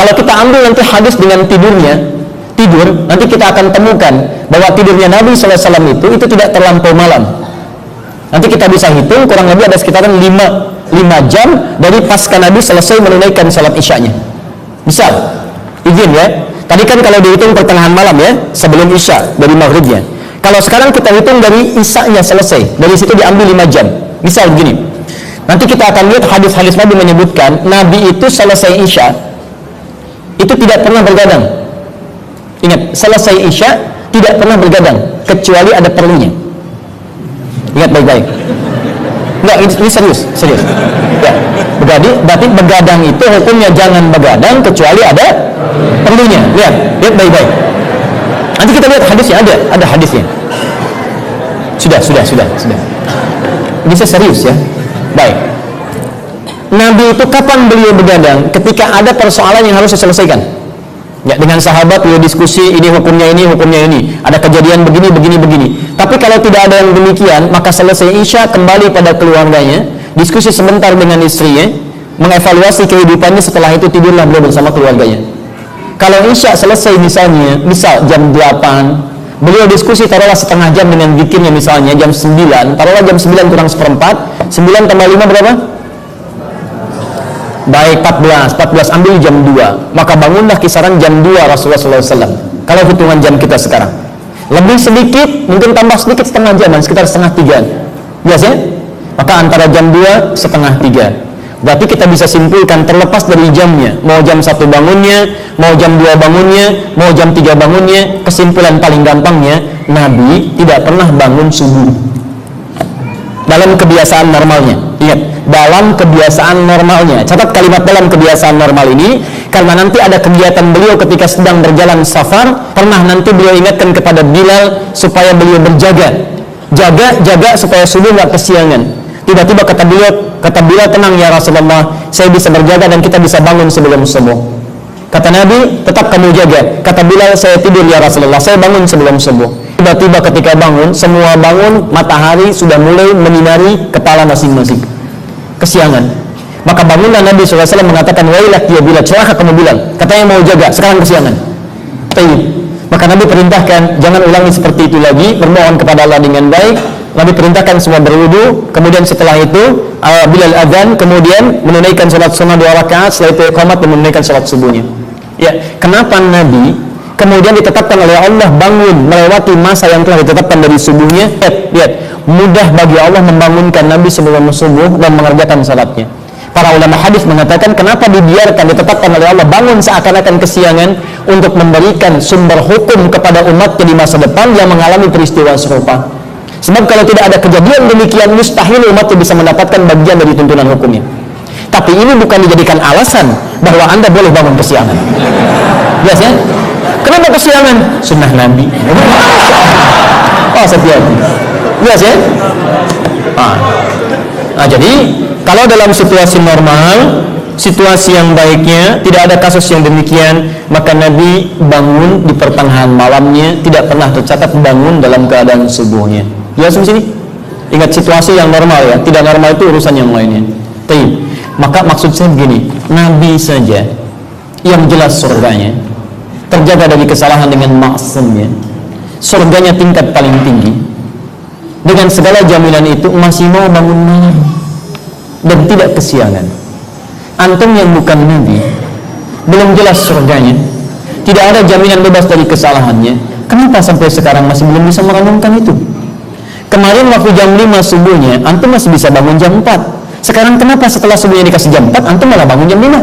Kalau kita ambil nanti hadis dengan tidur, nanti kita akan temukan bahwa tidurnya Nabi SAW itu tidak terlampau malam. Nanti kita bisa hitung kurang lebih ada sekitaran 5 jam dari pasca Nabi selesai menunaikan salat isyanya. Bisa? Izin ya. Tadi kan kalau dihitung pertengahan malam ya, sebelum isya dari maghribnya. Kalau sekarang kita hitung dari isyanya selesai, dari situ diambil 5 jam. Misal begini. Nanti kita akan lihat hadis-hadis Nabi menyebutkan Nabi itu selesai isya itu tidak pernah bergadang. Ingat, selesai isya tidak pernah bergadang kecuali ada perlunya. Ingat baik-baik. Enggak, ini serius. Ya, berarti begadang itu hukumnya jangan begadang kecuali ada perlunya. Lihat baik-baik. Nanti kita lihat hadisnya, ada hadisnya. Sudah. Bisa serius ya. Baik. Nabi itu kapan beliau begadang? Ketika ada persoalan yang harus diselesaikan. Ya, dengan sahabat beliau diskusi ini hukumnya ini. Ada kejadian begini. Tapi kalau tidak ada yang demikian, maka selesai isya kembali pada keluarganya, diskusi sebentar dengan istrinya, mengevaluasi kehidupannya, setelah itu tidurlah beliau bersama keluarganya. Kalau isya selesai misal jam 8, beliau diskusi taruhlah setengah jam dengan zikirnya misalnya jam 9, taruhlah jam 9 kurang seperempat, 9 tambah 5 berapa? Baik, 14 ambil jam 2, maka bangunlah kisaran jam 2 Rasulullah SAW. Kalau hitungan jam kita sekarang lebih sedikit, mungkin tambah sedikit setengah jam, sekitar setengah 3 biasanya, maka antara jam 2 setengah 3. Berarti kita bisa simpulkan terlepas dari jamnya, mau jam 1 bangunnya, mau jam 2 bangunnya, mau jam 3 bangunnya, kesimpulan paling gampangnya Nabi tidak pernah bangun subuh dalam kebiasaan normalnya. Ingat, dalam kebiasaan normalnya. Catat kalimat dalam kebiasaan normal ini, karena nanti ada kegiatan beliau ketika sedang berjalan safar, pernah nanti beliau ingatkan kepada Bilal supaya beliau jaga supaya subuh nggak kesiangan. Tiba-tiba kata Bilal, tenang ya Rasulullah, saya bisa berjaga dan kita bisa bangun sebelum subuh. Kata Nabi, tetap kamu jaga. Kata Bilal, saya tidur ya Rasulullah, saya bangun sebelum subuh. Tiba-tiba ketika bangun, semua bangun, matahari sudah mulai menyinari kepala masing-masing. Kesiangan. Maka bangunlah Nabi SAW mengatakan, wailak ya Bilal, celaka kamu Bilal, katanya mau jaga, sekarang kesiangan. Maka Nabi perintahkan, jangan ulangi seperti itu lagi, bermohon kepada Allah dengan baik. Nabi perintahkan semua berwudu, kemudian setelah itu Bilal azan, kemudian menunaikan salat sunnah 2 rakaat, setelah itu iqamat dan menunaikan salat subuhnya. Ya, kenapa Nabi kemudian ditetapkan oleh Allah bangun melewati masa yang telah ditetapkan dari subuhnya? Lihat, mudah bagi Allah membangunkan Nabi sebelum subuh dan mengerjakan salatnya. Para ulama hadis mengatakan kenapa dibiarkan ditetapkan oleh Allah bangun seakan-akan kesiangan untuk memberikan sumber hukum kepada umatnya di masa depan yang mengalami peristiwa serupa. Sebab kalau tidak ada kejadian demikian, mustahil umatnya bisa mendapatkan bagian dari tuntunan hukumnya. Tapi ini bukan dijadikan alasan bahwa Anda boleh bangun kesiangan. Jelas ya? Kenapa kesiangan? Sunnah Nabi. Oh, setia. Jelas ya? Jadi kalau dalam situasi normal, situasi yang baiknya, tidak ada kasus yang demikian, maka Nabi bangun di pertengahan malamnya, tidak pernah tercatat bangun dalam keadaan subuhnya. Jelas di sini? Ingat situasi yang normal ya, tidak normal itu urusan yang lainnya. Maka maksud saya begini, Nabi saja yang jelas surganya terjaga dari kesalahan dengan maksumnya, surganya tingkat paling tinggi, dengan segala jaminan itu masih mau bangun malam dan tidak kesiangan. Antum yang bukan Nabi, belum jelas surganya, tidak ada jaminan bebas dari kesalahannya, kenapa sampai sekarang masih belum bisa merenungkan itu? Kemarin waktu jam 5 subuhnya antum masih bisa bangun jam 4. Sekarang kenapa setelah subuhnya dikasih jam 4 antum malah bangun jam 5?